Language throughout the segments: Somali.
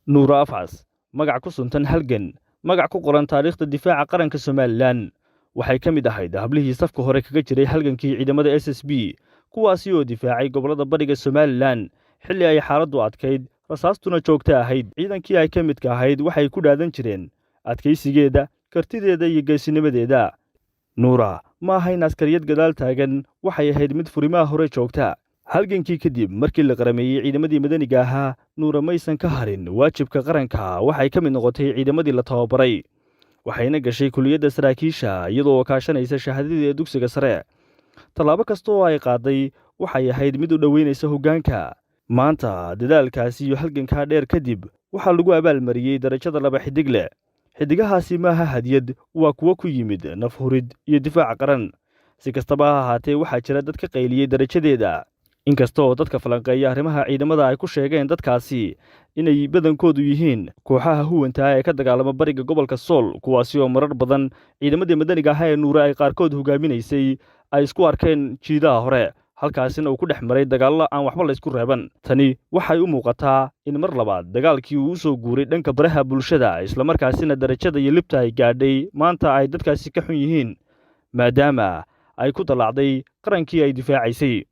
nuura afcas magac ku suntan halgan magac ku qoran taariikhda difaaca qaranka Somaliland waxay ka mid ahayd hablihii safka hore kaga jiray halgankii ciidamada SSB kuwaasi oo difaacay gobolada bariga Somaliland xilli ay xaaladdu adkayd rasaastuna joogta ahayd ciidankii ay ka midka ahayd waxay ku dhaadan jireen adkaysigeeda kartideeda iyo geesinimadeeda nuura ma ahayn askariyad gadaal taagan waxay ahayd mid furimaha hore joogta halgankii kadib markii la qarameeyay ciidamadii madaniga ahaa nuura maysan ka harin waajibka qaranka waxay ka mid noqotay ciidamadii la tababaray waxayna gashay kuliyadda saraakiisha iyadoo kaashanaysa shahaadadii dugsiga sare tallaabo kasta oo ay qaaday waxay ahayd mid u dhoweynaysa hoggaanka maanta dadaalkaasi iyo halgankaa dheer kadib waxaa lagu abaalmariyey darajada 2 xidig leh xidigahaasi maaha hadiyad waa kuwo ku yimid nafhurid iyo difaac qaran si kastaba ha ahaatee waxaa jira dad ka qayliyey darajadeeda inkasta oo dadka falanqeeya arrimaha ciidamada ay ku sheegeen dadkaasi inay badankoodu yihiin kooxaha huwanta ee ka dagaalama bariga gobolka Sool kuwaasi oo marar badan ciidamadii madaniga ah ee nuura ay qaarkood hogaaminaysay ay isku arkeen jiidaha hore halkaasina uu ku dhex maray dagaallo aan waxba la isku reeban tani waxay u muuqataa in mar labaad dagaalkii uu soo guuray dhanka baraha bulshada isla markaasina darajada iyo libta ay gaadhay maanta ay dadkaasi ka xun yihiin maadaama ay ku dalaacday qarankii ay difaacaysay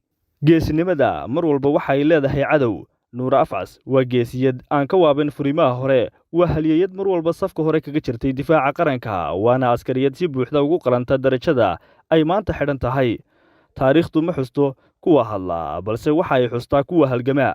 geesinimada mar walba waxay leedahay cadow nuura afcas waa geesiyad aan ka waaban furimaha hore waa haliyayad mar walba safka hore kaga jirtay difaaca qaranka waana askariyad si buuxda ugu qalanta darajada ay maanta xidhan tahay taariikhdu ma xusto kuwa hadla balse waxay xustaa kuwa halgama